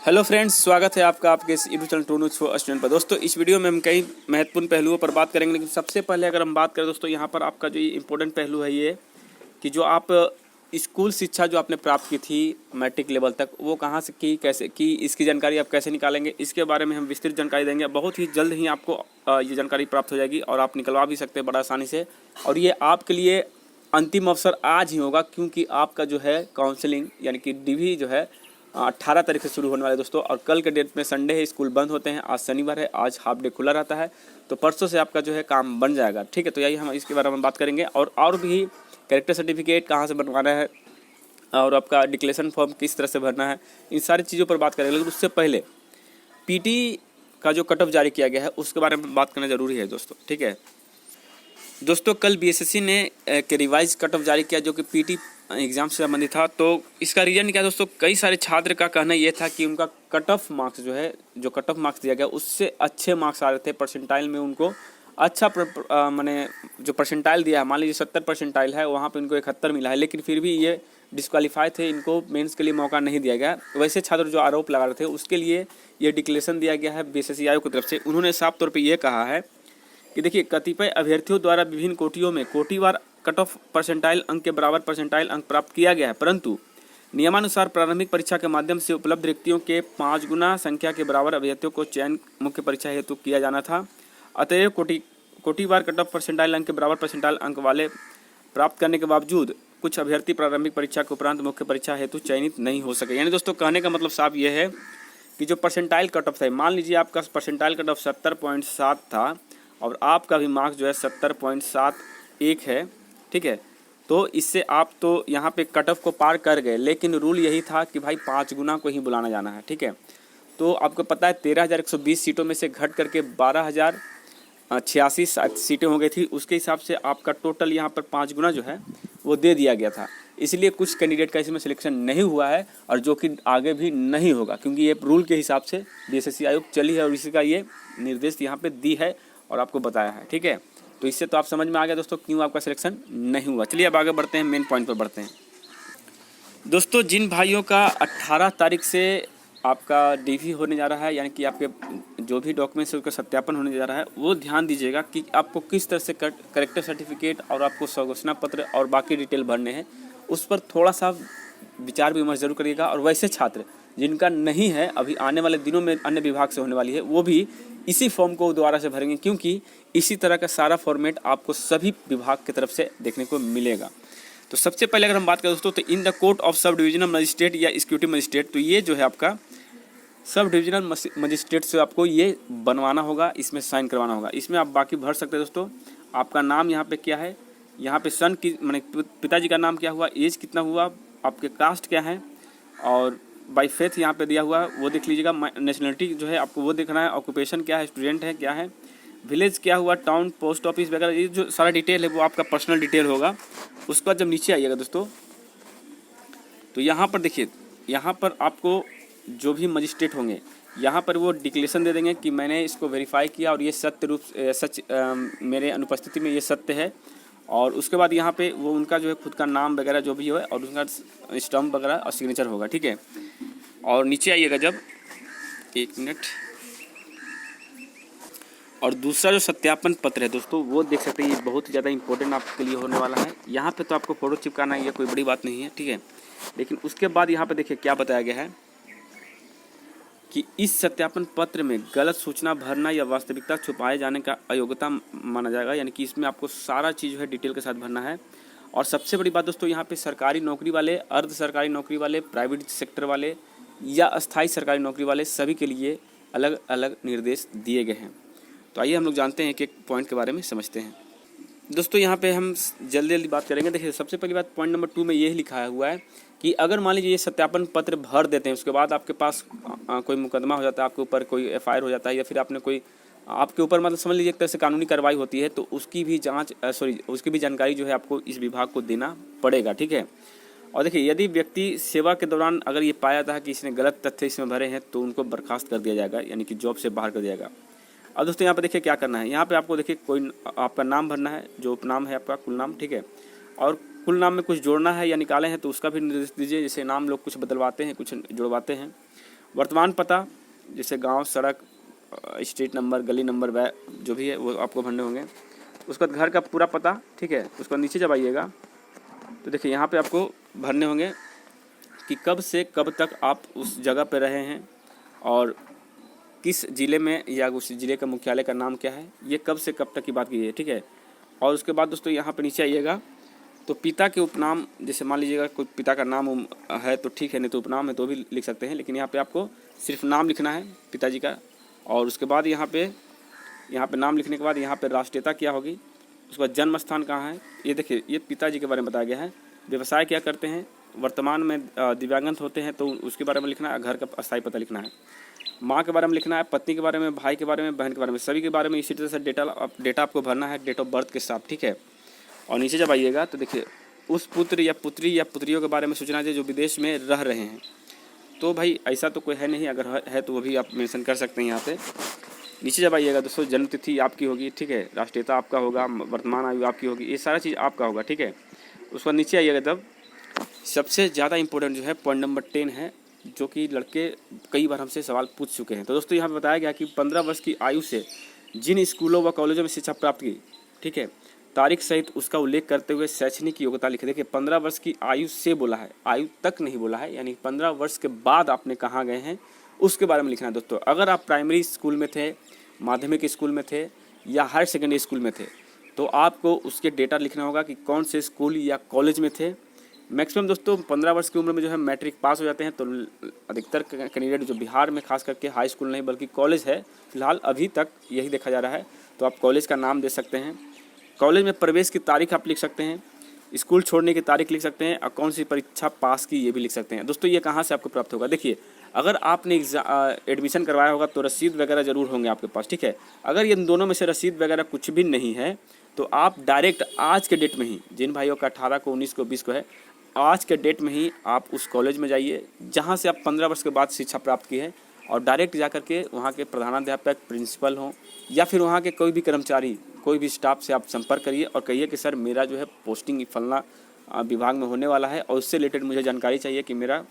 Hello friends, स्वागत है आपका आपके इस YouTube channel to news for student पर। दोस्तों इस वीडियो में हम कई महत्वपूर्ण पहलुओं पर बात करेंगे, लेकिन सबसे पहले अगर हम बात करें दोस्तों, यहाँ पर आपका जो इम्पोर्टेंट पहलू है ये कि जो आप स्कूल शिक्षा जो आपने प्राप्त की थी मैट्रिक लेवल तक, वो कहाँ से की, कैसे की, इसकी जानकारी आप कैसे निकालेंगे, इसके बारे में हम विस्तृत जानकारी देंगे। बहुत ही जल्द ही आपको ये जानकारी प्राप्त हो जाएगी और आप निकलवा भी सकते हैं बड़ा आसानी से। और ये आपके लिए अंतिम अवसर आज ही होगा, क्योंकि आपका जो है काउंसलिंग यानी कि डीवी जो है 18 तारीख से शुरू होने वाले दोस्तों। और कल के डेट में संडे है, स्कूल बंद होते हैं। आज शनिवार है, आज हाफ डे खुला रहता है, तो परसों से आपका जो है काम बन जाएगा। ठीक है, तो यही हम इसके बारे में बात करेंगे। और भी कैरेक्टर सर्टिफिकेट कहाँ से बनवाना है और आपका डिक्लेरेशन फॉर्म किस तरह से भरना है, इन सारी चीज़ों पर बात करेंगे। लेकिन उससे पहले पीटी का जो कट ऑफ जारी किया गया है उसके बारे में बात करना जरूरी है दोस्तों। ठीक है दोस्तों, कल बीएसएससी ने एक रिवाइज कट ऑफ जारी किया जो कि पीटी एग्ज़ाम से संबंधित था। तो इसका रीज़न क्या दोस्तों, कई सारे छात्र का कहना ये था कि उनका कट ऑफ मार्क्स जो है, जो कट ऑफ मार्क्स दिया गया उससे अच्छे मार्क्स आ रहे थे। परसेंटाइल में उनको अच्छा मैंने जो परसेंटाइल दिया है, मान लीजिए 70 परसेंटाइल है, वहाँ पे इनको 71 मिला है, लेकिन फिर भी ये डिस्क्वालीफाई थे, इनको मेंस के लिए मौका नहीं दिया गया। वैसे छात्र जो आरोप लगा रहे थे उसके लिए ये डिक्लेरेशन दिया गया है बीएसएससी आयोग की तरफ से। उन्होंने साफ तौर पर यह कहा है कि देखिए, कतिपय अभ्यर्थियों द्वारा विभिन्न कोटियों में कोटिवार कट ऑफ परसेंटाइल अंक के बराबर परसेंटाइल अंक प्राप्त किया गया है, परंतु नियमानुसार प्रारंभिक परीक्षा के माध्यम से उपलब्ध रिक्तियों के 5 गुना संख्या के बराबर अभ्यर्थियों को चयन मुख्य परीक्षा हेतु किया जाना था। अतएव कोटिवार कट ऑफ परसेंटाइल अंक के बराबर परसेंटाइल अंक वाले प्राप्त करने के बावजूद कुछ अभ्यर्थी प्रारंभिक परीक्षा के उपरांत मुख्य परीक्षा हेतु चयनित नहीं हो सके। यानी दोस्तों, कहने का मतलब साफ यह है कि जो परसेंटाइल कट ऑफ है, मान लीजिए आपका परसेंटाइल कट ऑफ 70.7 था और आपका भी मार्क्स जो है 70.71 है। ठीक है, तो इससे आप तो यहाँ पे कट ऑफ को पार कर गए, लेकिन रूल यही था कि भाई 5 गुना को ही बुलाना जाना है। ठीक है, तो आपको पता है 13,120 सीटों में से घट करके 12,086 सीटें हो गई थी। उसके हिसाब से आपका टोटल यहाँ पर 5 गुना जो है वो दे दिया गया था। इसलिए कुछ कैंडिडेट का इसमें सिलेक्शन नहीं हुआ है, और जो कि आगे भी नहीं होगा, क्योंकि ये रूल के हिसाब से बीएसएससी आयोग चली है और इसी का ये निर्देश यहाँ पे दी है और आपको बताया है। ठीक है, तो इससे तो आप समझ में आ गया दोस्तों क्यों आपका सिलेक्शन नहीं हुआ। चलिए अब आगे बढ़ते हैं, मेन पॉइंट पर बढ़ते हैं। दोस्तों, जिन भाइयों का 18 तारीख से आपका डीवी होने जा रहा है, यानी कि आपके जो भी डॉक्यूमेंट्स है उसका सत्यापन होने जा रहा है, वो ध्यान दीजिएगा कि आपको किस तरह से करेक्टर सर्टिफिकेट और आपको स्वघोषणा पत्र और बाकी डिटेल भरने हैं, उस पर थोड़ा सा विचार विमर्श जरूर करिएगा। और वैसे छात्र जिनका नहीं है, अभी आने वाले दिनों में अन्य विभाग से होने वाली है, वो भी इसी फॉर्म को दोबारा से भरेंगे, क्योंकि इसी तरह का सारा फॉर्मेट आपको सभी विभाग की तरफ से देखने को मिलेगा। तो सबसे पहले अगर हम बात करें दोस्तों, तो in the court of sub divisional magistrate या एक्जीक्यूटिव मजिस्ट्रेट, तो ये जो है आपका सब डिविजनल मजिस्ट्रेट से आपको ये बनवाना होगा, इसमें साइन करवाना होगा। इसमें आप बाकी भर सकते हैं दोस्तों। आपका नाम यहाँ पे क्या है, यहाँ पे सन की माने पिताजी का नाम क्या हुआ, एज कितना हुआ, आपके कास्ट क्या है, और बाई फेथ यहाँ पे दिया हुआ है वो देख लीजिएगा। नेशनलिटी जो है आपको वो देखना है, ऑक्यूपेशन क्या है, स्टूडेंट है क्या है, विलेज क्या हुआ, टाउन, पोस्ट ऑफिस वगैरह, ये जो सारा डिटेल है वो आपका पर्सनल डिटेल होगा। उसके बाद जब नीचे आइएगा दोस्तों, तो यहाँ पर देखिए, यहाँ पर आपको जो भी मजिस्ट्रेट होंगे यहाँ पर वो डिक्लेरेशन दे देंगे कि मैंने इसको वेरीफाई किया और ये सत्य रूप सच मेरे अनुपस्थिति में ये सत्य है। और उसके बाद यहाँ पे वो उनका जो है खुद का नाम वगैरह जो भी हो और उनका स्टम्प वगैरह और सिग्नेचर होगा। ठीक है, और नीचे आइएगा जब, एक मिनट, और दूसरा जो सत्यापन पत्र है दोस्तों, वो देख सकते हैं, ये बहुत ही ज़्यादा इंपॉर्टेंट आपके लिए होने वाला है। यहाँ पे तो आपको फोटो चिपकाना है, ये कोई बड़ी बात नहीं है। ठीक है, लेकिन उसके बाद यहाँ पे देखिए क्या बताया गया है कि इस सत्यापन पत्र में गलत सूचना भरना या वास्तविकता छुपाए जाने का अयोग्यता माना जाएगा। यानी कि इसमें आपको सारा चीज़ जो है डिटेल के साथ भरना है। और सबसे बड़ी बात दोस्तों, यहाँ पे सरकारी नौकरी वाले, अर्ध सरकारी नौकरी वाले, प्राइवेट सेक्टर वाले या अस्थायी सरकारी नौकरी वाले, सभी के लिए अलग अलग निर्देश दिए गए हैं। तो आइए हम लोग जानते हैं, एक पॉइंट के बारे में समझते हैं दोस्तों। यहाँ पे हम जल्दी जल्दी बात करेंगे। देखिए, सबसे पहली बात पॉइंट नंबर 2 में यही लिखा हुआ है कि अगर मान लीजिए ये सत्यापन पत्र भर देते हैं, उसके बाद आपके पास कोई मुकदमा हो जाता है, आपके ऊपर कोई एफआईआर हो जाता है, या फिर आपने कोई आपके ऊपर मतलब समझ लीजिए एक तरह से कानूनी कार्रवाई होती है, तो उसकी भी उसकी भी जानकारी जो है आपको इस विभाग को देना पड़ेगा। ठीक है, और देखिए, यदि व्यक्ति सेवा के दौरान अगर ये पाया जाता है कि इसने गलत तथ्य इसमें भरे हैं, तो उनको बर्खास्त कर दिया जाएगा, यानी कि जॉब से बाहर कर दिया जाएगा। अब दोस्तों यहाँ पे देखिए क्या करना है, यहाँ पे आपको देखिए कोई आपका नाम भरना है, जो उपनाम है आपका कुल नाम। ठीक है, और कुल नाम में कुछ जोड़ना है या निकाले हैं तो उसका भी निर्देश दीजिए। जैसे नाम लोग कुछ बदलवाते हैं, कुछ जुड़वाते हैं। वर्तमान पता जैसे गांव, सड़क, स्ट्रीट नंबर, गली नंबर, जो भी है वो आपको भरने होंगे। उसके बाद घर का पूरा पता, ठीक है। उसके बाद नीचे जब आइएगा तो देखिए यहाँ पे आपको भरने होंगे कि कब से कब तक आप उस जगह पे रहे हैं और किस ज़िले में या उस ज़िले का मुख्यालय का नाम क्या है, ये कब से कब तक की बात की है, ठीक है। और उसके बाद दोस्तों यहाँ पे नीचे आइएगा तो पिता के उपनाम, जैसे मान लीजिएगा कोई पिता का नाम है तो ठीक है, नहीं तो उपनाम है तो भी लिख सकते हैं, लेकिन यहाँ पे आपको सिर्फ नाम लिखना है पिताजी का। और उसके बाद यहाँ पे नाम लिखने के बाद यहाँ पे राष्ट्रीयता क्या होगी, उसके बाद जन्म स्थान कहाँ है, ये देखिए ये पिताजी के बारे में बताया गया है। व्यवसाय क्या करते हैं, वर्तमान में दिव्यांगत होते हैं तो उसके बारे में लिखना है, घर का अस्थायी पता लिखना है, माँ के बारे में लिखना है, पत्नी के बारे में, भाई के बारे में, बहन के बारे में, सभी के बारे में इसी तरह से डेटा आपको भरना है डेट ऑफ बर्थ के साथ, ठीक है। और नीचे जब आइएगा तो देखिए उस पुत्र या पुत्री या पुत्रियों के बारे में सूचना है जो विदेश में रह रहे हैं। तो भाई ऐसा तो कोई है नहीं, अगर है तो वो भी आप मेंशन कर सकते हैं यहाँ पे। नीचे जब आइएगा दोस्तों जन्म तिथि आपकी होगी, ठीक है, राष्ट्रीयता आपका होगा, वर्तमान आयु आपकी होगी, ये सारा चीज़ आपका होगा, ठीक है। उसके बाद नीचे आइएगा तब सबसे ज़्यादा इंपॉर्टेंट जो है पॉइंट नंबर 10 है, जो कि लड़के कई बार हमसे सवाल पूछ चुके हैं। तो दोस्तों यहाँ पे बताया गया कि 15 वर्ष की आयु से जिन स्कूलों व कॉलेजों में शिक्षा प्राप्त की, ठीक है, तारीख सहित उसका उल्लेख करते हुए शैक्षणिक योग्यता लिखे। देखिए 15 वर्ष की आयु से बोला है, आयु तक नहीं बोला है, यानी 15 वर्ष के बाद आपने कहाँ गए हैं उसके बारे में लिखना है दोस्तों। अगर आप प्राइमरी स्कूल में थे, माध्यमिक स्कूल में थे या हायर सेकेंडरी स्कूल में थे तो आपको उसके डेटा लिखना होगा कि कौन से स्कूल या कॉलेज में थे। मैक्सिमम दोस्तों 15 वर्ष की उम्र में जो है मैट्रिक पास हो जाते हैं, तो अधिकतर कैंडिडेट जो बिहार में खास करके हाई स्कूल नहीं बल्कि कॉलेज है, फिलहाल अभी तक यही देखा जा रहा है। तो आप कॉलेज का नाम दे सकते हैं, कॉलेज में प्रवेश की तारीख आप लिख सकते हैं, स्कूल छोड़ने की तारीख लिख सकते हैं और कौन सी परीक्षा पास की ये भी लिख सकते हैं। दोस्तों ये कहाँ से आपको प्राप्त होगा, देखिए अगर आपने एडमिशन करवाया होगा तो रसीद वगैरह ज़रूर होंगे आपके पास, ठीक है। अगर ये दोनों में से रसीद वगैरह कुछ भी नहीं है तो आप डायरेक्ट आज के डेट में ही, जिन भाइयों का 18 को, 19 को, 20 को है, आज के डेट में ही आप उस कॉलेज में जाइए जहाँ से आप 15 वर्ष के बाद शिक्षा प्राप्त की है और डायरेक्ट जा करके वहाँ के प्रधानाध्यापक, प्रिंसिपल हों या फिर वहाँ के कोई भी कर्मचारी, कोई भी स्टाफ से आप संपर्क करिए और कहिए कि सर मेरा जो है पोस्टिंग फलना विभाग में होने वाला है और उससे रिलेटेड मुझे जानकारी चाहिए कि मेरा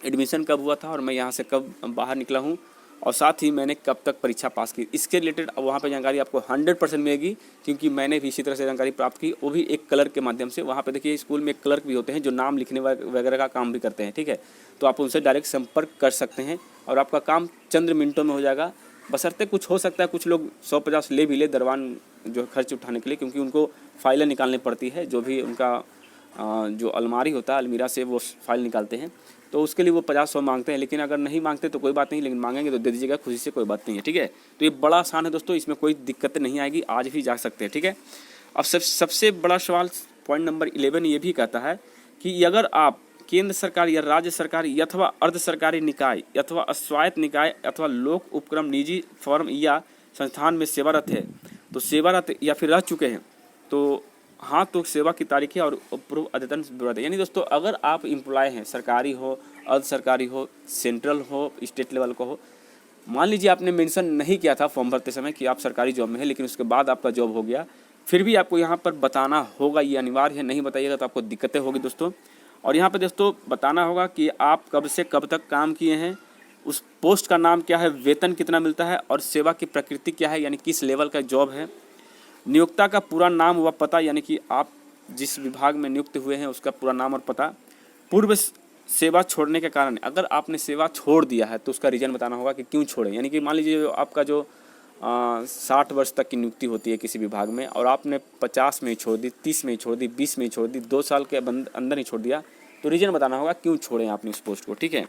एडमिशन कब हुआ था और मैं यहाँ से कब बाहर निकला हूँ और साथ ही मैंने कब तक परीक्षा पास की। इसके रिलेटेड वहाँ पे जानकारी आपको 100% मिलेगी, क्योंकि मैंने भी इसी तरह से जानकारी प्राप्त की, वो भी एक क्लर्क के माध्यम से। वहाँ पे देखिए स्कूल में एक क्लर्क भी होते हैं जो नाम लिखने वगैरह का काम भी करते हैं, ठीक है। तो आप उनसे डायरेक्ट संपर्क कर सकते हैं और आपका काम चंद मिनटों में हो जाएगा। बशर्ते कुछ हो सकता है कुछ लोग 150 ले भी ले दरवान जो खर्च उठाने के लिए, क्योंकि उनको फाइलें निकालनी पड़ती है, जो भी उनका जो अलमारी होता है अलमीरा से वो फाइल निकालते हैं, तो उसके लिए वो 50-100 मांगते हैं। लेकिन अगर नहीं मांगते तो कोई बात नहीं, लेकिन मांगेंगे तो दे दीजिएगा खुशी से, कोई बात नहीं है, ठीक है। तो ये बड़ा आसान है दोस्तों, इसमें कोई दिक्कत नहीं आएगी, आज भी जा सकते हैं, ठीक है। अब सबसे बड़ा सवाल पॉइंट नंबर 11 ये भी कहता है कि अगर आप केंद्र सरकार या राज्य सरकार अथवा अर्ध सरकारी निकाय अथवा स्वायत्त निकाय अथवा लोक उपक्रम निजी फर्म या संस्थान में सेवारत है, तो सेवारत या फिर रह चुके हैं तो हाँ तो सेवा की तारीख है और पूर्व अद्यतन विवरण है। यानी दोस्तों अगर आप एम्प्लॉय हैं, सरकारी हो, अर्ध सरकारी हो, सेंट्रल हो, स्टेट लेवल को हो, मान लीजिए आपने मेंशन नहीं किया था फॉर्म भरते समय कि आप सरकारी जॉब में हैं, लेकिन उसके बाद आपका जॉब हो गया, फिर भी आपको यहाँ पर बताना होगा, ये अनिवार्य है। नहीं बताइएगा तो आपको दिक्कतें होगी दोस्तों। और यहाँ पर दोस्तों बताना होगा कि आप कब से कब तक काम किए हैं, उस पोस्ट का नाम क्या है, वेतन कितना मिलता है और सेवा की प्रकृति क्या है, यानी किस लेवल का जॉब है, नियोक्ता का पूरा नाम व पता, यानी कि आप जिस विभाग में नियुक्त हुए हैं उसका पूरा नाम और पता, पूर्व सेवा छोड़ने के कारण, अगर आपने सेवा छोड़ दिया है तो उसका रीज़न बताना होगा कि क्यों छोड़े। यानी कि मान लीजिए आपका जो 60 वर्ष तक की नियुक्ति होती है किसी विभाग में और आपने 50 में ही छोड़ दी, 30 में ही छोड़ दी, 20 में ही छोड़ दी, 2 साल के अंदर ही छोड़ दिया, तो रीज़न बताना होगा क्यों छोड़े आपने उस पोस्ट को, ठीक है।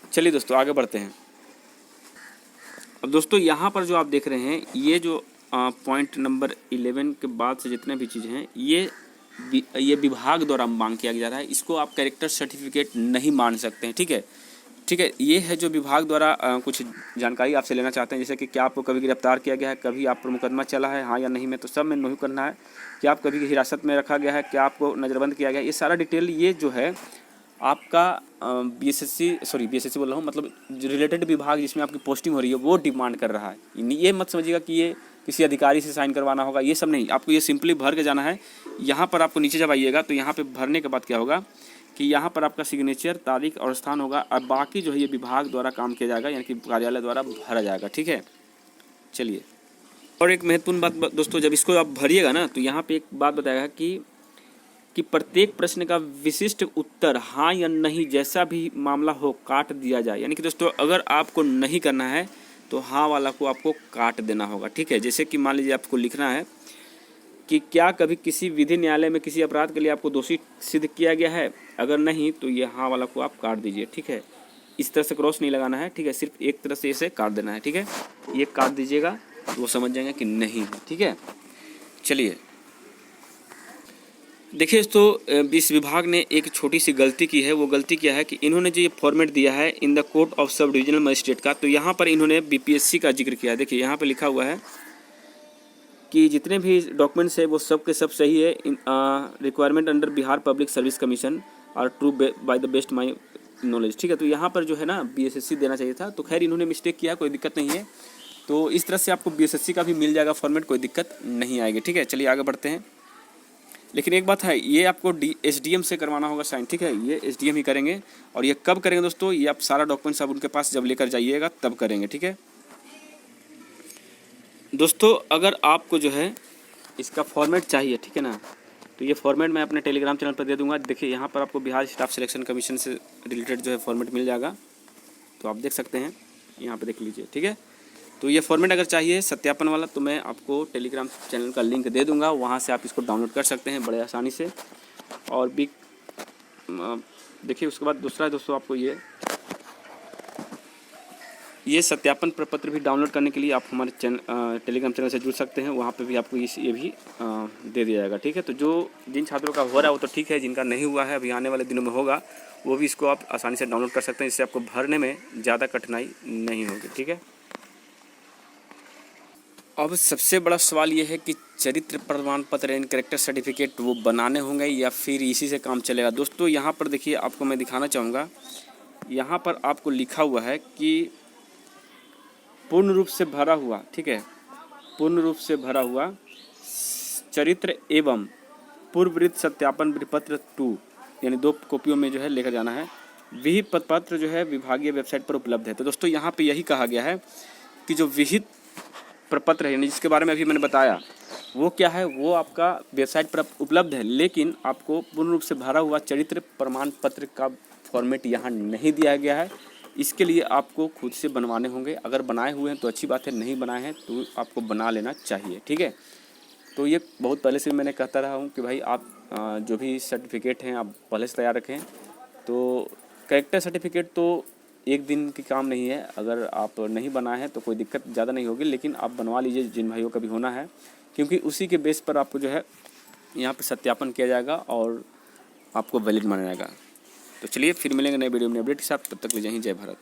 चलिए दोस्तों आगे बढ़ते हैं। अब दोस्तों यहाँ पर जो आप देख रहे हैं ये जो पॉइंट नंबर 11 के बाद से जितने भी चीज़ें हैं ये विभाग द्वारा मांग किया जा रहा है, इसको आप कैरेक्टर सर्टिफिकेट नहीं मान सकते हैं, ठीक है। ठीक है, ये है जो विभाग द्वारा कुछ जानकारी आपसे लेना चाहते हैं, जैसे कि क्या आपको कभी गिरफ्तार किया गया है, कभी आप पर मुकदमा चला है, हाँ या नहीं में, तो सब में नहीं करना है। क्या आप कभी हिरासत में रखा गया है, क्या आपको नज़रबंद किया गया है, ये सारा डिटेल ये जो है आपका बीएसएससी बोल रहा हूँ, मतलब रिलेटेड विभाग जिसमें आपकी पोस्टिंग हो रही है वो डिमांड कर रहा है। ये मत समझिएगा कि ये किसी अधिकारी से साइन करवाना होगा, ये सब नहीं, आपको ये सिंपली भर के जाना है। यहाँ पर आपको नीचे जब आइएगा तो यहाँ पे भरने के बाद क्या होगा कि यहाँ पर आपका सिग्नेचर, तारीख और स्थान होगा, और बाकी जो है ये विभाग द्वारा काम किया जाएगा, यानी कि कार्यालय द्वारा भरा जाएगा। ठीक है, चलिए। और एक महत्वपूर्ण बात दोस्तों, जब इसको आप भरिएगा ना तो यहाँ पे एक बात बताएगा कि प्रत्येक प्रश्न का विशिष्ट उत्तर हाँ या नहीं जैसा भी मामला हो काट दिया जाए। यानी कि दोस्तों अगर आपको नहीं करना है तो हाँ वाला को आपको काट देना होगा। ठीक है, जैसे कि मान लीजिए आपको लिखना है कि क्या कभी किसी विधि न्यायालय में किसी अपराध के लिए आपको दोषी सिद्ध किया गया है, अगर नहीं तो ये हाँ वाला को आप काट दीजिए। ठीक है, इस तरह से क्रॉस नहीं लगाना है। ठीक है, सिर्फ एक तरह से इसे काट देना है। ठीक है, ये काट दीजिएगा तो वो समझ जाएंगे कि नहीं है। ठीक है, चलिए देखिए दोस्तों, इस विभाग ने एक छोटी सी गलती की है। वो गलती क्या है कि इन्होंने जो ये फॉर्मेट दिया है in the court of sub divisional magistrate का, तो यहाँ पर इन्होंने बीपीएससी का जिक्र किया है। देखिए यहाँ पे लिखा हुआ है कि जितने भी डॉक्यूमेंट्स है वो सब के सब सही है। Requirement under Bihar public service commission are true by the best my knowledge. ठीक है, तो यहाँ पर जो है ना बीएसएससी देना चाहिए था, तो खैर इन्होंने मिस्टेक किया, कोई दिक्कत नहीं है। तो इस तरह से आपको बीएसएससी का भी मिल जाएगा फॉर्मेट, कोई दिक्कत नहीं आएगी। ठीक है, चलिए आगे बढ़ते हैं। लेकिन एक बात है, ये आपको एसडीएम से करवाना होगा साइन। ठीक है, ये एसडीएम ही करेंगे। और ये कब करेंगे दोस्तों, ये आप सारा डॉक्यूमेंट्स आप उनके पास जब लेकर जाइएगा तब करेंगे। ठीक है दोस्तों, अगर आपको जो है इसका फॉर्मेट चाहिए, ठीक है ना, तो ये फॉर्मेट मैं अपने टेलीग्राम चैनल पर दे दूंगा। देखिए यहाँ पर आपको बिहार स्टाफ सिलेक्शन कमीशन से रिलेटेड जो है फॉर्मेट मिल जाएगा, तो आप देख सकते हैं, यहाँ पे देख लीजिए। ठीक है, तो ये फॉर्मेट अगर चाहिए सत्यापन वाला तो मैं आपको टेलीग्राम चैनल का लिंक दे दूंगा, वहाँ से आप इसको डाउनलोड कर सकते हैं बड़े आसानी से। और भी देखिए उसके बाद दूसरा है दोस्तों, आपको ये सत्यापन प्रपत्र भी डाउनलोड करने के लिए आप हमारे टेलीग्राम चैनल से जुड़ सकते हैं, वहाँ पे भी आपको ये भी दे दिया जाएगा। ठीक है, तो जिन छात्रों का हो रहा है वो तो ठीक है, जिनका नहीं हुआ है अभी आने वाले दिनों में होगा, वो भी इसको आप आसानी से डाउनलोड कर सकते हैं, इससे आपको भरने में ज़्यादा कठिनाई नहीं होगी। ठीक है, अब सबसे बड़ा सवाल ये है कि चरित्र प्रमाण पत्र यानी कैरेक्टर सर्टिफिकेट वो बनाने होंगे या फिर इसी से काम चलेगा। दोस्तों यहाँ पर देखिए, आपको मैं दिखाना चाहूँगा, यहाँ पर आपको लिखा हुआ है कि पूर्ण रूप से भरा हुआ, ठीक है, पूर्ण रूप से भरा हुआ चरित्र एवं पूर्ववृत्त सत्यापन प्रपत्र 2 यानी 2 कॉपियों में जो है लेकर जाना है। विहित पत्र जो है विभागीय वेबसाइट पर उपलब्ध है। तो दोस्तों यहाँ पे यही कहा गया है कि जो विहित प्रपत्र है यानी जिसके बारे में अभी मैंने बताया वो क्या है, वो आपका वेबसाइट पर उपलब्ध है, लेकिन आपको पूर्ण रूप से भरा हुआ चरित्र प्रमाण पत्र का फॉर्मेट यहाँ नहीं दिया गया है। इसके लिए आपको खुद से बनवाने होंगे। अगर बनाए हुए हैं तो अच्छी बात है, नहीं बनाए हैं तो आपको बना लेना चाहिए। ठीक है, तो ये बहुत पहले से मैंने कहता रहा हूँ कि भाई आप जो भी सर्टिफिकेट हैं आप पहले से तैयार रखें। तो कैरेक्टर सर्टिफिकेट तो एक दिन की काम नहीं है, अगर आप नहीं बनाए हैं तो कोई दिक्कत ज़्यादा नहीं होगी, लेकिन आप बनवा लीजिए जिन भाइयों का भी होना है, क्योंकि उसी के बेस पर आपको जो है यहाँ पे सत्यापन किया जाएगा और आपको वैलिड माना जाएगा। तो चलिए फिर मिलेंगे नए वीडियो में अपडेट के साथ, तब तक ले जय हिंद, जय भारत।